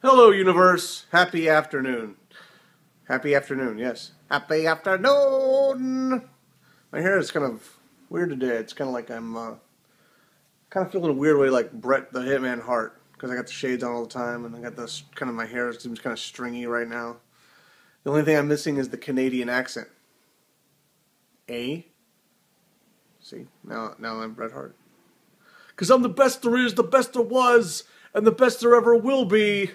Hello, universe. Happy afternoon. Happy afternoon, yes. Happy afternoon. My hair is kind of weird today. It's kind of like I'm kind of feeling a weird way like Bret the Hitman Hart because I got the shades on all the time and I got this kind of my hair seems kind of stringy right now. The only thing I'm missing is the Canadian accent. Eh? See, now I'm Bret Hart. Because I'm the best there is, the best there was, and the best there ever will be.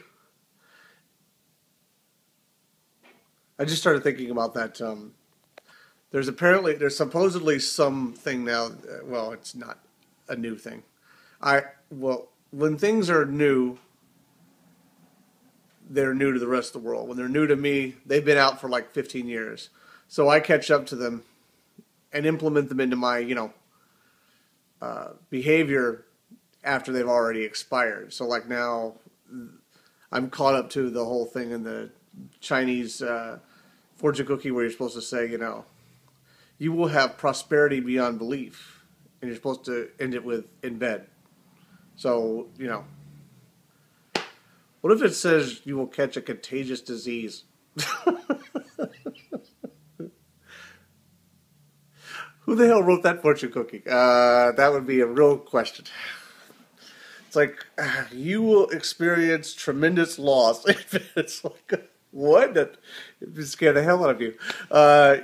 I just started thinking about that. There's supposedly something now. Well, it's not a new thing. When things are new, they're new to the rest of the world. When they're new to me, they've been out for like 15 years. So I catch up to them and implement them into my, behavior after they've already expired. So like now, I'm caught up to the whole thing in the Chinese fortune cookie where you're supposed to say, you will have prosperity beyond belief, and you're supposed to end it with in bed. So, what if it says you will catch a contagious disease? Who the hell wrote that fortune cookie? That would be a real question. It's like, you will experience tremendous loss. It's like, what? That would scare the hell out of you.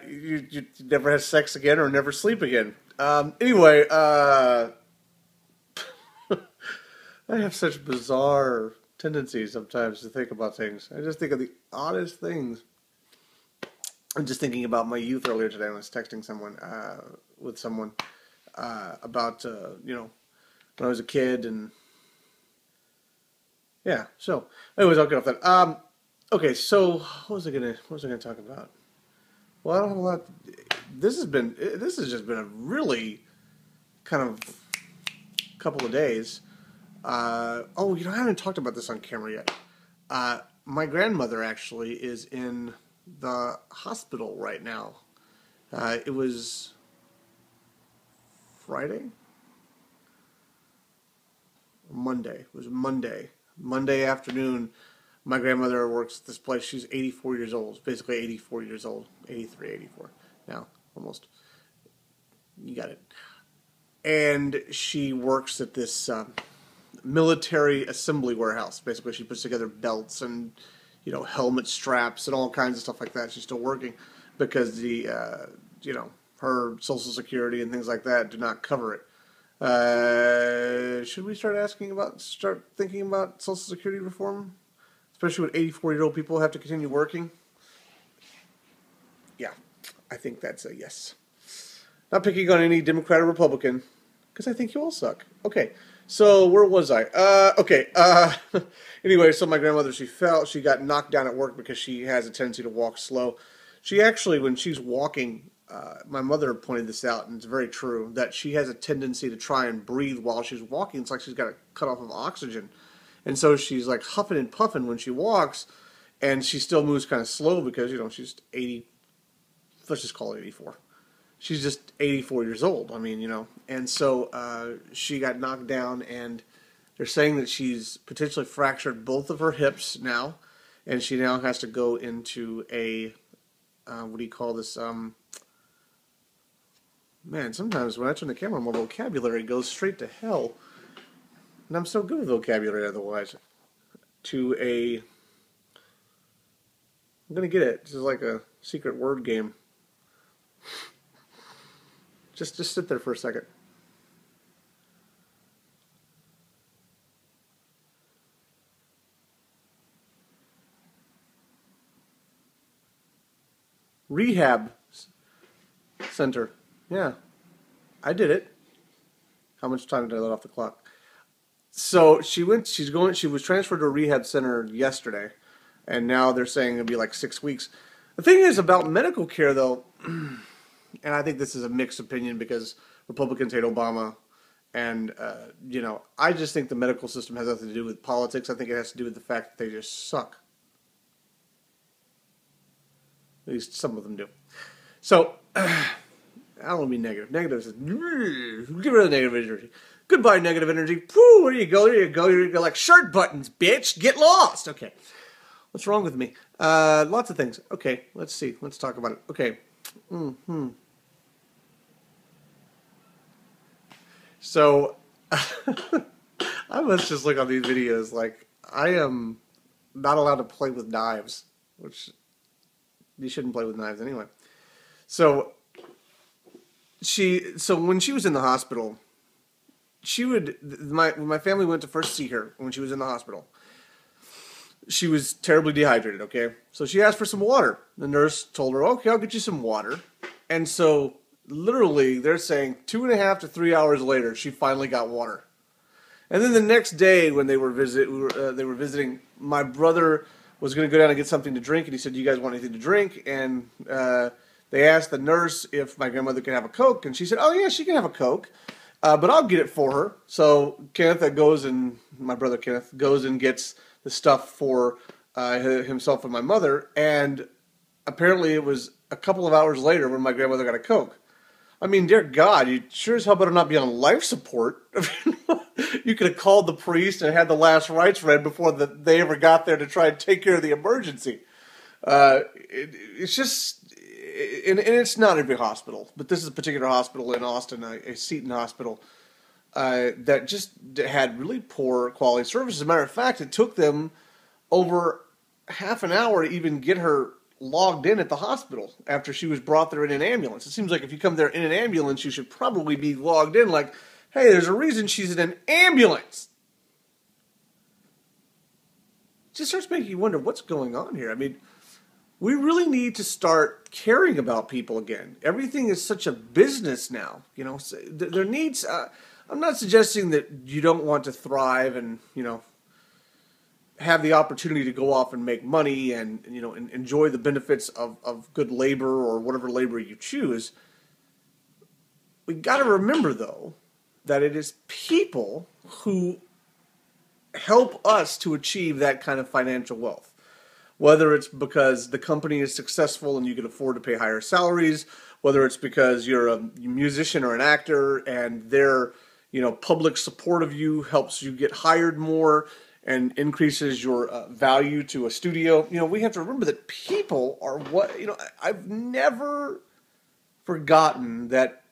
You never have sex again or never sleep again. Anyway, I have such bizarre tendencies sometimes to think about things. I just think of the oddest things. I'm just thinking about my youth earlier today. I was texting someone about when I was a kid, and yeah. So, anyways, I'll get off that. Okay, so what was I gonna talk about? Well, I don't have a lot. This has just been a really kind of couple of days. I haven't talked about this on camera yet. My grandmother actually is in the hospital right now. It was Friday? Monday. It was Monday. Monday afternoon, my grandmother works at this place. She's 84 years old. Basically 84 years old. 83, 84 now, almost. You got it. And she works at this military assembly warehouse. Basically, she puts together belts and helmet straps and all kinds of stuff like that. She's still working because the her Social Security and things like that do not cover it. Should we start thinking about Social Security reform, especially when 84-year-old people have to continue working? Yeah, I think that's a yes. Not picking on any Democrat or Republican, because I think you all suck. Okay. So, where was I? Anyway, so my grandmother, she got knocked down at work because she has a tendency to walk slow. She actually, when she's walking, my mother pointed this out, and it's very true, that she has a tendency to try and breathe while she's walking. It's like she's got a cut off of oxygen. And so she's like huffing and puffing when she walks, and she still moves kind of slow because, she's 80, let's just call it 84. She's just 84 years old. I mean, and so she got knocked down, and they're saying that she's potentially fractured both of her hips now, and she now has to go into a, what do you call this? Man, sometimes when I turn the camera on, my vocabulary goes straight to hell, and I'm so good with vocabulary otherwise. I'm gonna get it. This is like a secret word game. Just sit there for a second. Rehab center. Yeah, I did it. How much time did I let off the clock? So she was transferred to a rehab center yesterday, and now they're saying it'll be like 6 weeks. The thing is about medical care, though, and I think this is a mixed opinion because Republicans hate Obama, and, I just think the medical system has nothing to do with politics. I think it has to do with the fact that they just suck. At least some of them do. So, I don't want to be negative. Negative is, get rid of the negative energy. Goodbye, negative energy. Woo, there you go, there you go. You're like, shirt buttons, bitch. Get lost. Okay. What's wrong with me? Lots of things. Okay, let's see. Let's talk about it. Okay. So, I must just look on these videos like I am not allowed to play with knives, which you shouldn't play with knives anyway. So, when she was in the hospital, my family went to first see her when she was in the hospital. She was terribly dehydrated, okay? So she asked for some water. The nurse told her, okay, I'll get you some water. And so, literally, they're saying 2.5 to 3 hours later, she finally got water. And then the next day, when they were visiting, my brother was going to go down and get something to drink, and he said, "Do you guys want anything to drink?" And they asked the nurse if my grandmother could have a Coke, and she said, "Oh yeah, she can have a Coke, but I'll get it for her." So my brother Kenneth goes and gets the stuff for himself and my mother, and apparently it was a couple of hours later when my grandmother got a Coke. I mean, dear God, you sure as hell better not be on life support. You could have called the priest and had the last rites read before they ever got there to try and take care of the emergency. It's just, and it's not every hospital, but this is a particular hospital in Austin, a Seton hospital, that just had really poor quality service. As a matter of fact, it took them over half an hour to even get her logged in at the hospital after she was brought there in an ambulance. It seems like if you come there in an ambulance, you should probably be logged in like, hey, there's a reason she's in an ambulance. It just starts making you wonder what's going on here. I mean, we really need to start caring about people again. Everything is such a business now. You know, there needs, I'm not suggesting that you don't want to thrive and, you know, have the opportunity to go off and make money and you know, and enjoy the benefits of good labor or whatever labor you choose. We got to remember, though, that it is people who help us to achieve that kind of financial wealth. Whether it's because the company is successful and you can afford to pay higher salaries, whether it's because you're a musician or an actor and their, you know, public support of you helps you get hired more and increases your value to a studio. You know, we have to remember that people are what, you know, I've never forgotten that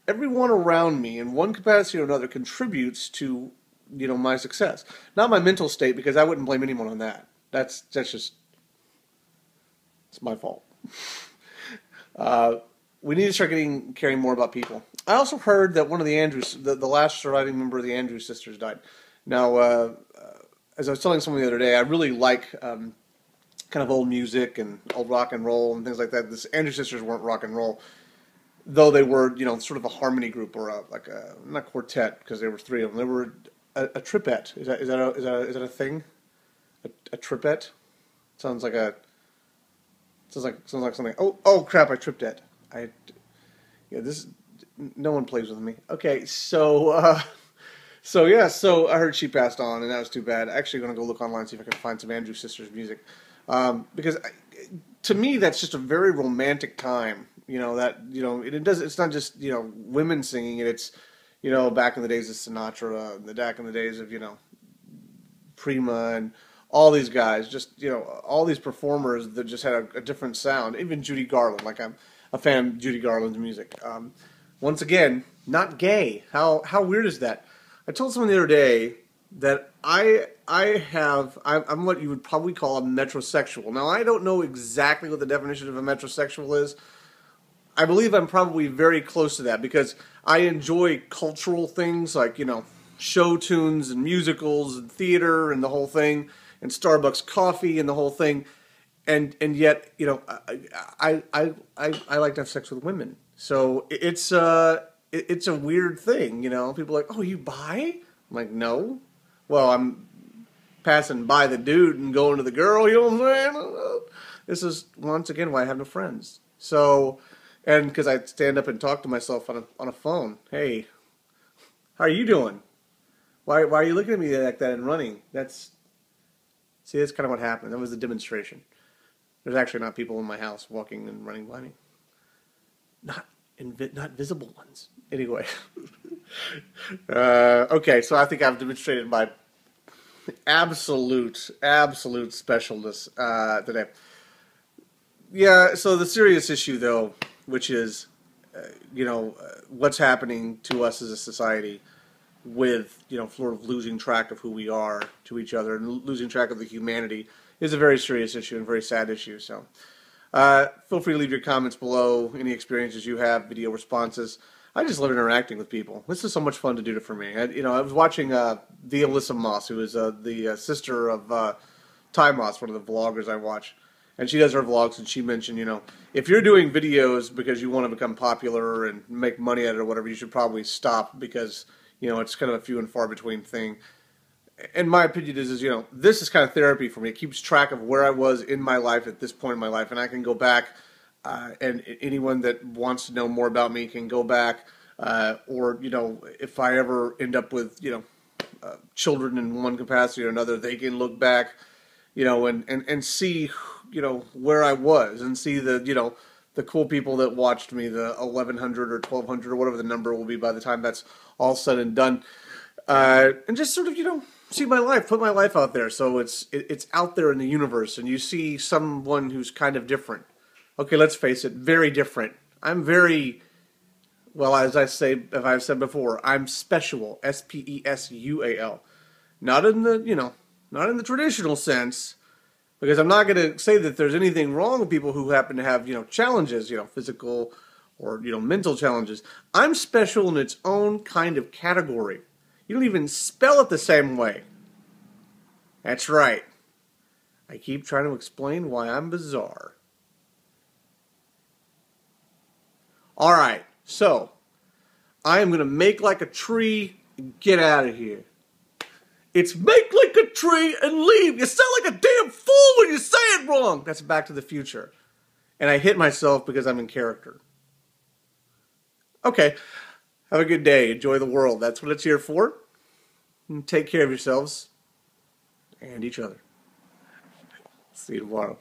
everyone around me in one capacity or another contributes to, you know, my success. Not my mental state, because I wouldn't blame anyone on that. That's just, it's my fault. We need to start caring more about people. I also heard that one of the Andrews, the last surviving member of the Andrews sisters died. Now, as I was telling someone the other day, I really like kind of old music and old rock and roll and things like that. The Andrews sisters weren't rock and roll, though they were, you know, sort of a harmony group or not quartet, because there were three of them. They were a triplet. Is that a thing? A triplet? Sounds like something. Oh crap! I tripped it. No one plays with me. Okay, so. So I heard she passed on, and that was too bad. I'm actually going to go look online and see if I can find some Andrews Sisters music, because to me that's just a very romantic time. You know that, you know, it's not just, you know, women singing it. It's, you know, back in the days of Sinatra, and back in the days of, you know, Prima and all these guys. Just, you know, all these performers that just had a different sound. Even Judy Garland. Like, I'm a fan of Judy Garland's music. Once again, not gay. How weird is that? I told someone the other day that I'm what you would probably call a metrosexual. Now, I don't know exactly what the definition of a metrosexual is. I believe I'm probably very close to that, because I enjoy cultural things like, you know, show tunes and musicals and theater and the whole thing, and Starbucks coffee and the whole thing, and yet, you know, I like to have sex with women. So it's a weird thing, you know. People are like, "Oh, you bi?" I'm like, "No." Well, I'm passing by the dude and going to the girl, you know what I'm saying? This is, once again, why I have no friends. So, and because I stand up and talk to myself on a phone. Hey, how are you doing? Why are you looking at me like that and running? That's kind of what happened. That was the demonstration. There's actually not people in my house walking and running by me. not visible ones. Anyway. Okay, so I think I've demonstrated my absolute specialness today. Yeah, so the serious issue, though, which is, what's happening to us as a society with, sort of losing track of who we are to each other and losing track of the humanity is a very serious issue and very sad issue. So feel free to leave your comments below, any experiences you have, video responses. I just love interacting with people. This is so much fun to do for me. I was watching the Alyssa Moss, who is the sister of Ty Moss, one of the vloggers I watch. And she does her vlogs, and she mentioned, if you're doing videos because you want to become popular and make money at it or whatever, you should probably stop because, it's kind of a few and far between thing. And my opinion is, this is kind of therapy for me. It keeps track of where I was in my life at this point in my life, and I can go back, and anyone that wants to know more about me can go back, or, if I ever end up with, children in one capacity or another, they can look back, and see, where I was and see the cool people that watched me, the 1,100 or 1,200 or whatever the number will be by the time that's all said and done. And just sort of, see my life, put my life out there. So it's out there in the universe, and you see someone who's kind of different. Okay, let's face it, very different. I'm very, well, as I've said before, I'm special, S-P-E-S-U-A-L. Not in the traditional sense, because I'm not going to say that there's anything wrong with people who happen to have, challenges, physical or, mental challenges. I'm special in its own kind of category. You don't even spell it the same way. That's right. I keep trying to explain why I'm bizarre. Alright, so I am going to make like a tree and get out of here. It's make like a tree and leave. You sound like a damn fool when you say it wrong. That's Back to the Future. And I hit myself because I'm in character. Okay, have a good day. Enjoy the world. That's what it's here for. And take care of yourselves and each other. See you tomorrow.